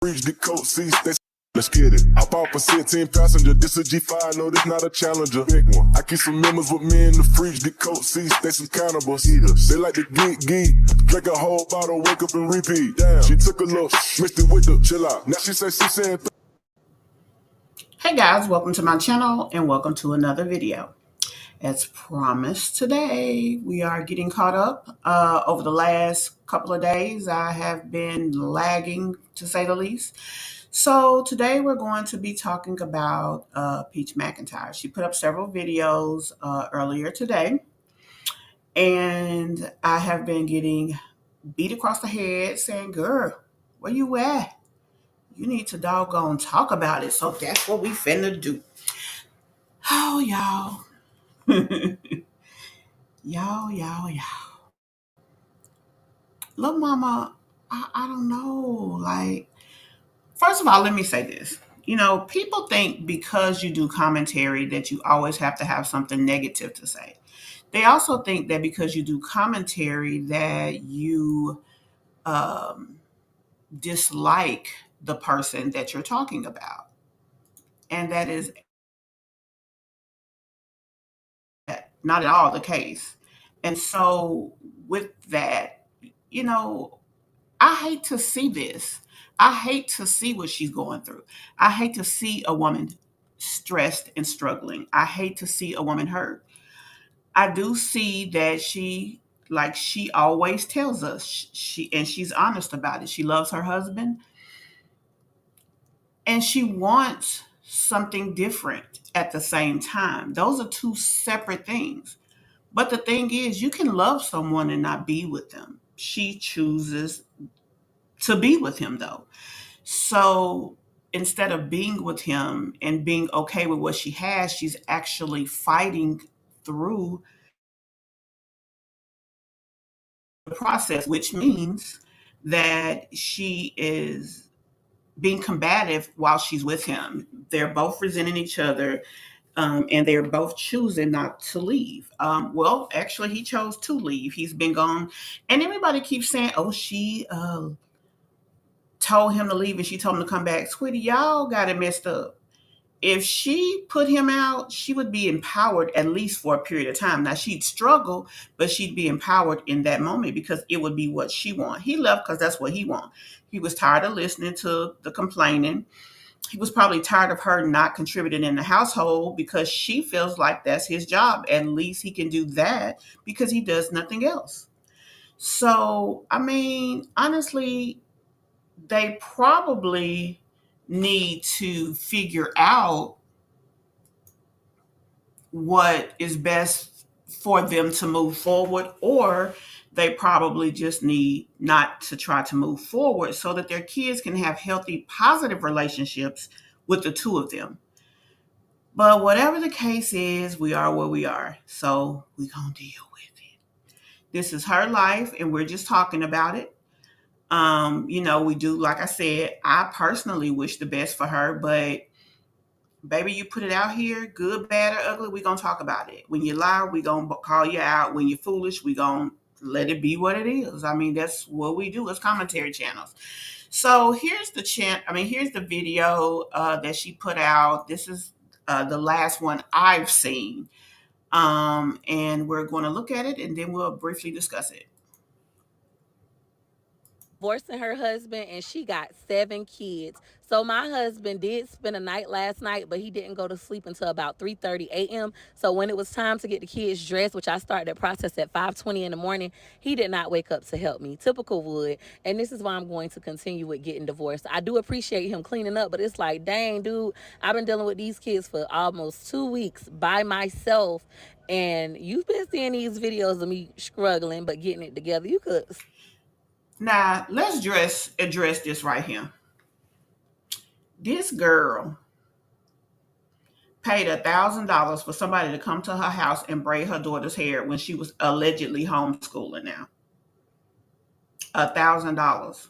Reach the coat seats, let's get it. Hop off a 16 passenger, this a G5, no, this not a Challenger. Big one. I keep some members with me in the fridge, the coat seats, they some cannibals. Eaters. They like to geek, drink a whole bottle, wake up and repeat. Damn, she took a look, mixed it with the chill out. Now she saying. Hey guys, welcome to my channel and welcome to another video. As promised, today we are getting caught up. Over the last couple of days, I have been lagging to say the least. So today we're going to be talking about Peach McIntyre. She put up several videos earlier today, and I have been getting beat across the head saying, girl, where you at? You need to doggone talk about it. So that's what we finna do. Oh, y'all. Y'all. Look, mama, I don't know. Like, first of all, let me say this. You know, people think because you do commentary that you always have to have something negative to say. They also think that because you do commentary that you dislike the person that you're talking about. And that is not at all the case. And so with that, you know, I hate to see this. I hate to see what she's going through. I hate to see a woman stressed and struggling. I hate to see a woman hurt. I do see that like she always tells us, she's honest about it. She loves her husband and she wants something different at the same time. Those are two separate things. But the thing is, you can love someone and not be with them. She chooses to be with him though. So instead of being with him and being okay with what she has, she's actually fighting through the process, which means that she is being combative while she's with him. They're both resenting each other. And they're both choosing not to leave. Well, actually, he chose to leave. He's been gone. And everybody keeps saying, oh, she told him to leave and she told him to come back. Sweetie, y'all got it messed up. If she put him out, she would be empowered at least for a period of time. Now, she'd struggle, but she'd be empowered in that moment because it would be what she wants. He left because that's what he wants. He was tired of listening to the complaining. He was probably tired of her not contributing in the household because she feels like that's his job. At least he can do that because he does nothing else. So, I mean, honestly, they probably need to figure out what is best for them to move forward, or they probably just need not to try to move forward so that their kids can have healthy, positive relationships with the two of them. But whatever the case is, we are where we are. So we're going to deal with it. This is her life, and we're just talking about it. You know, we do, like I said, I personally wish the best for her, but baby, you put it out here, good, bad, or ugly, we're going to talk about it. When you lie, we're going to call you out. When you're foolish, we're going to let it be what it is. I mean, that's what we do as commentary channels. So here's the video that she put out. This is the last one I've seen. And we're going to look at it and then we'll briefly discuss it. Divorcing her husband, and she got 7 kids. So my husband did spend a night last night, but he didn't go to sleep until about 3:30 a.m. So when it was time to get the kids dressed, which I started the process at 5:20 in the morning, he did not wake up to help me. Typical Wood. And this is why I'm going to continue with getting divorced. I do appreciate him cleaning up, but it's like, dang, dude, I've been dealing with these kids for almost 2 weeks by myself. And you've been seeing these videos of me struggling, but getting it together. You could. Now, let's address this right here. This girl paid $1,000 for somebody to come to her house and braid her daughter's hair when she was allegedly homeschooling now. $1,000.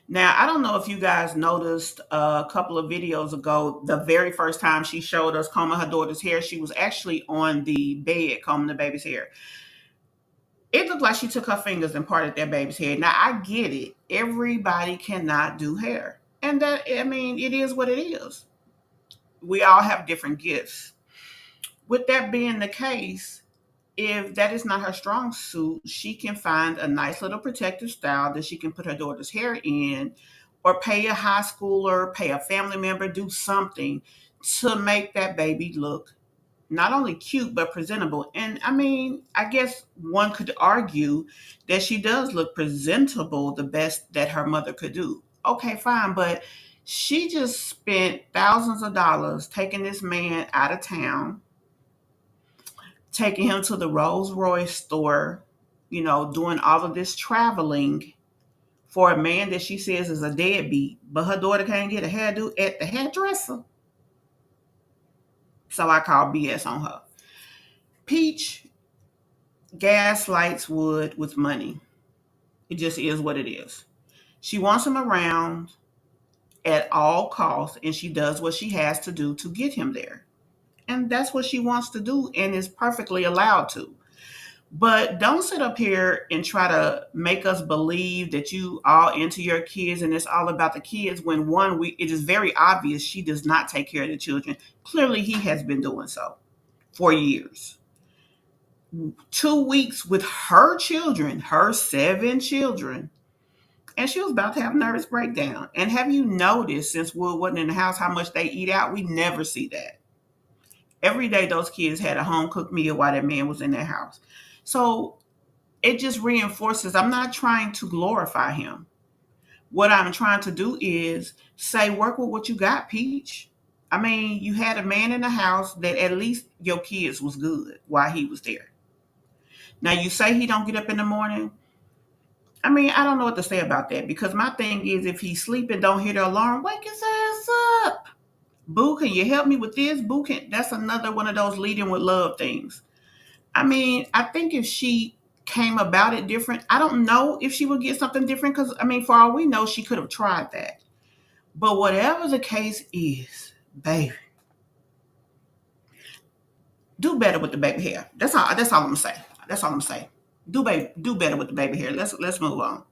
Now, I don't know if you guys noticed a couple of videos ago, the very first time she showed us combing her daughter's hair, she was actually on the bed combing the baby's hair. It looked like she took her fingers and parted that baby's hair. Now, I get it. Everybody cannot do hair. And that, I mean, it is what it is. We all have different gifts. With that being the case, if that is not her strong suit, she can find a nice little protective style that she can put her daughter's hair in, or pay a high schooler, pay a family member, do something to make that baby look not only cute but presentable. And I mean, I guess one could argue that she does look presentable the best that her mother could do. Okay, fine, but she just spent thousands of dollars taking this man out of town, taking him to the Rolls Royce store, doing all of this traveling for a man that she says is a deadbeat, but her daughter can't get a hairdo at the hairdresser. So I call BS on her. Peach gaslights Wood with money. It just is what it is. She wants him around at all costs, and she does what she has to do to get him there. And that's what she wants to do and is perfectly allowed to. But don't sit up here and try to make us believe that you all into your kids and it's all about the kids when it is very obvious she does not take care of the children. Clearly he has been doing so for years. 2 weeks with her children, her 7 children, and she was about to have a nervous breakdown. And have you noticed since Wood wasn't in the house how much they eat out? We never see that. Every day those kids had a home cooked meal while that man was in their house. So it just reinforces I'm not trying to glorify him. What I'm trying to do is say, work with what you got, Peach. I mean, you had a man in the house that at least your kids was good while he was there. Now you say he don't get up in the morning. I mean, I don't know what to say about that because my thing is if he's sleeping, don't hear the alarm, wake his ass up. Boo, can you help me with this? That's another one of those leading with love things. I mean, I think if she came about it different, I don't know if she would get something different because, I mean, for all we know, she could have tried that. But whatever the case is, baby, do better with the baby hair. That's all. That's all I'm gonna say. That's all I'm gonna say. Do better with the baby hair. Let's move on.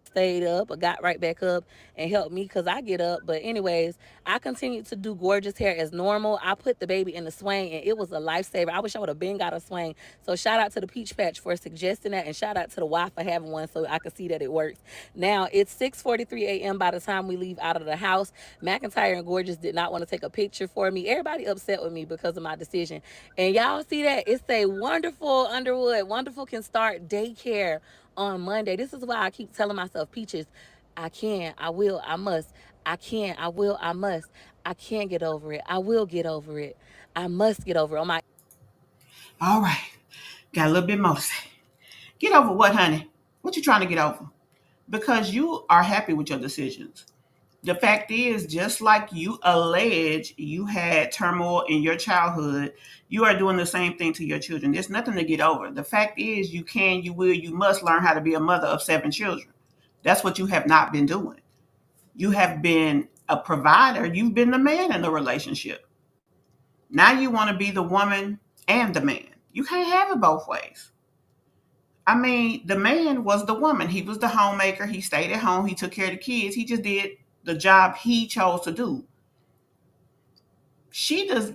Stayed up or got right back up and helped me because I get up. But anyways, I continued to do gorgeous hair as normal. I put the baby in the swing and it was a lifesaver. I wish I would have been got a swing. So shout out to the Peach Patch for suggesting that, and shout out to the Y for having one so I could see that it works. Now it's 6:43 a.m. by the time we leave out of the house. McIntyre and Gorgeous did not want to take a picture for me. Everybody upset with me because of my decision. And y'all see that? It's a wonderful Underwood. Wonderful can start daycare on Monday. This is why I keep telling myself, Peaches, I can, I will, I must. I can, I will, I must. I can get over it. I will get over it. I must get over it. On my All right. Got a little bit more to say. Get over what, honey? What you trying to get over? Because you are happy with your decisions. The fact is, just like you allege you had turmoil in your childhood, you are doing the same thing to your children. There's nothing to get over. The fact is, you can, you will, you must learn how to be a mother of 7 children. That's what you have not been doing. You have been a provider, you've been the man in the relationship. Now you want to be the woman and the man. You can't have it both ways. I mean, the man was the woman. He was the homemaker. He stayed at home. He took care of the kids. He just did the job he chose to do.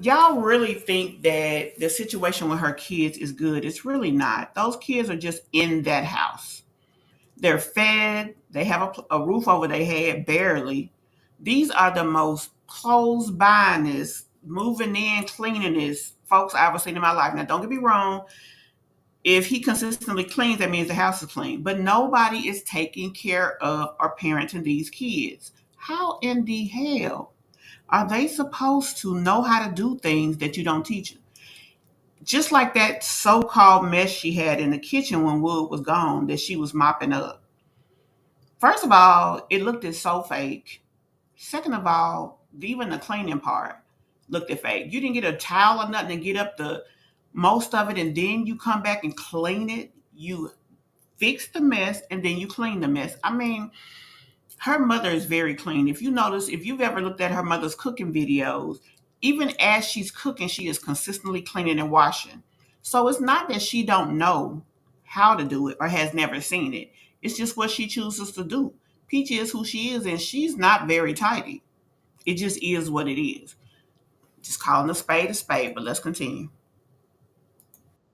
Y'all really think that the situation with her kids is good? It's really not. Those kids are just in that house. They're fed. They have a roof over their head, barely. These are the most close buyingest, moving in, cleaningest folks I've ever seen in my life. Now, don't get me wrong. If he consistently cleans, that means the house is clean. But nobody is taking care of or parenting these kids. How in the hell are they supposed to know how to do things that you don't teach them? Just like that so-called mess she had in the kitchen when Wood was gone that she was mopping up. First of all, it looked so fake. Second of all, even the cleaning part looked fake. You didn't get a towel or nothing to get up the most of it, and then you come back and clean it. You fix the mess, and then you clean the mess. I mean, her mother is very clean. If you notice, if you've ever looked at her mother's cooking videos, even as she's cooking, she is consistently cleaning and washing. So it's not that she don't know how to do it or has never seen it. It's just what she chooses to do. Peach is who she is, and she's not very tidy. It just is what it is. Just calling a spade, but let's continue.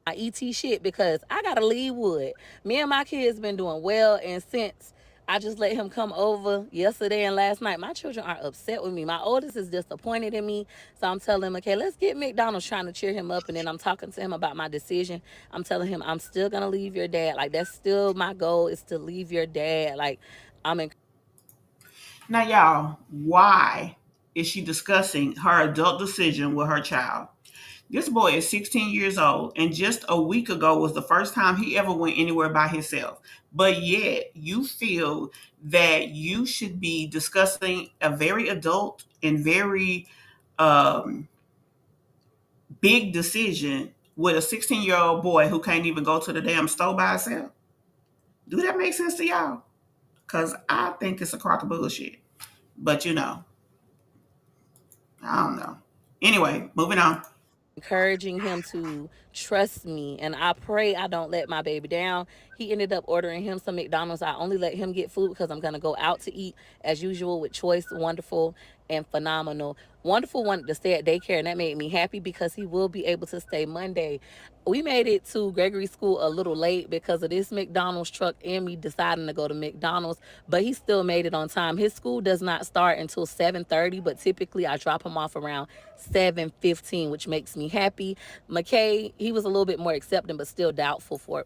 my ET shit because I gotta leave Wood. Me and my kids been doing well, and since I just let him come over yesterday and last night, my children are upset with me. My oldest is disappointed in me, so I'm telling him, okay, let's get McDonald's, trying to cheer him up, and then I'm talking to him about my decision. I'm telling him I'm still gonna leave your dad. Like, that's still my goal, is to leave your dad. Like, I'm in. Now, y'all, why is she discussing her adult decision with her child? This boy is 16 years old, and just a week ago was the first time he ever went anywhere by himself. But yet, you feel that you should be discussing a very adult and very um, big decision with a 16-year-old boy who can't even go to the damn store by himself. Do that make sense to y'all? Because I think it's a crock of bullshit. But I don't know. Anyway, moving on. Encouraging him to trust me, and I pray I don't let my baby down. He ended up ordering him some McDonald's. I only let him get food because I'm gonna go out to eat as usual with Choice, Wonderful, and Phenomenal. Wonderful wanted to stay at daycare, and that made me happy because he will be able to stay Monday. We made it to Gregory's school a little late because of this McDonald's truck and me deciding to go to McDonald's, but he still made it on time. His school does not start until 7:30, but typically I drop him off around 7:15, which makes me happy. McKay, he was a little bit more accepting, but still doubtful for.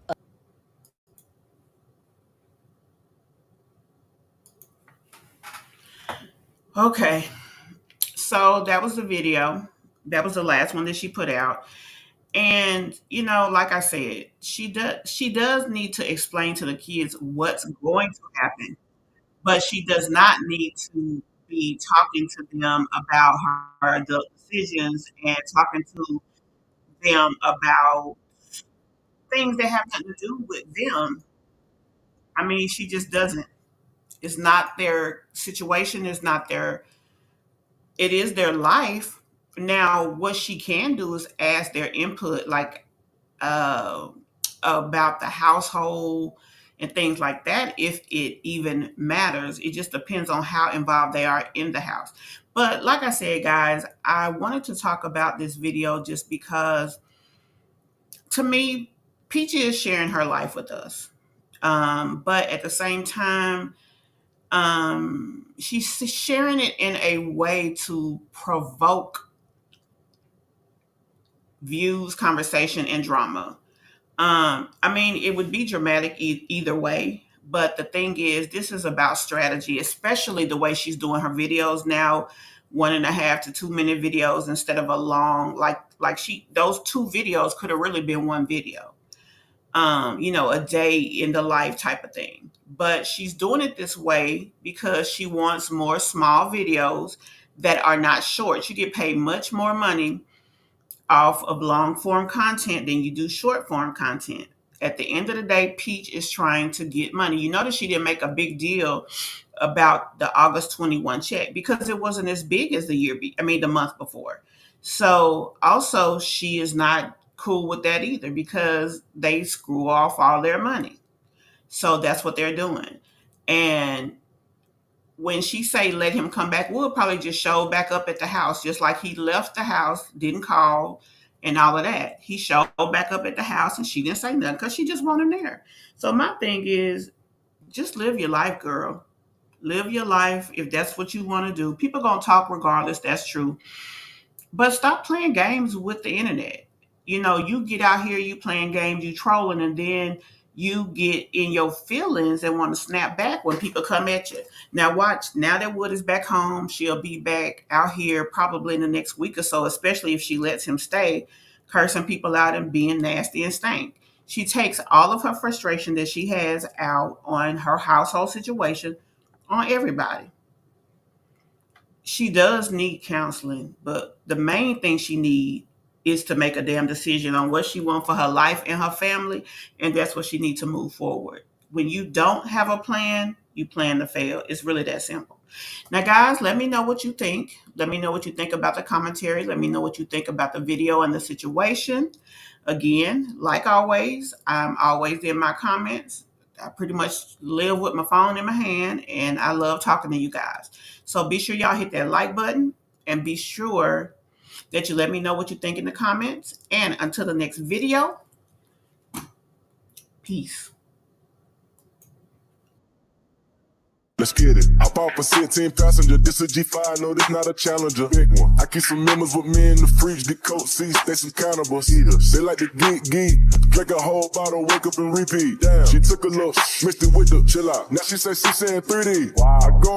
Okay, so that was the video. That was the last one that she put out. And like I said, she does need to explain to the kids what's going to happen, but she does not need to be talking to them about her adult decisions and talking to them about things that have nothing to do with them. I mean, she just doesn't. It's not their situation. It's not their. It is their life. Now, what she can do is ask their input, like uh, about the household and things like that, if it even matters. It just depends on how involved they are in the house. But like I said, guys, I wanted to talk about this video just because, to me, Peachy is sharing her life with us. But at the same time, she's sharing it in a way to provoke views, conversation, and drama. I mean, it would be dramatic either way. But the thing is, this is about strategy, especially the way she's doing her videos now, 1.5 to 2 minute videos instead of a long, like she those two videos could have really been one video. A day in the life type of thing. But she's doing it this way because she wants more small videos that are not short. You get paid much more money off of long form content than you do short form content. At the end of the day, Peach is trying to get money. You notice she didn't make a big deal about the August 21 check because it wasn't as big as the month before. So also she is not cool with that either because they screw off all their money. So that's what they're doing. And when she say let him come back, we'll probably just show back up at the house, just like he left the house, didn't call, and all of that. He showed back up at the house, and she didn't say nothing because she just wanted him there. So my thing is, just live your life, girl. Live your life if that's what you want to do. People gonna talk regardless. That's true. But stop playing games with the internet. You get out here, you playing games, you trolling, and then you get in your feelings and want to snap back when people come at you. Now watch, now that Wood is back home, she'll be back out here probably in the next week or so, especially if she lets him stay, cursing people out and being nasty and stank. She takes all of her frustration that she has out on her household situation on everybody. She does need counseling, but the main thing she needs is to make a damn decision on what she wants for her life and her family, and that's what she needs to move forward. When you don't have a plan, you plan to fail. It's really that simple. Now, guys, let me know what you think. Let me know what you think about the commentary. Let me know what you think about the video and the situation. Again, like always, I'm always in my comments. I pretty much live with my phone in my hand, and I love talking to you guys. So be sure y'all hit that like button, and be sure that you let me know what you think in the comments. And until the next video, peace. Let's get it. Hop off a 16 passenger. This a G5, no, this not a Challenger. Big one. I keep some members with me in the fridge. The coat seats, they some cannibals. Eaters. They like to geek. Drink a whole bottle, wake up and repeat. Damn. She took a look, mixed it with the chill out. Now she say she saying 3D. Wow. I go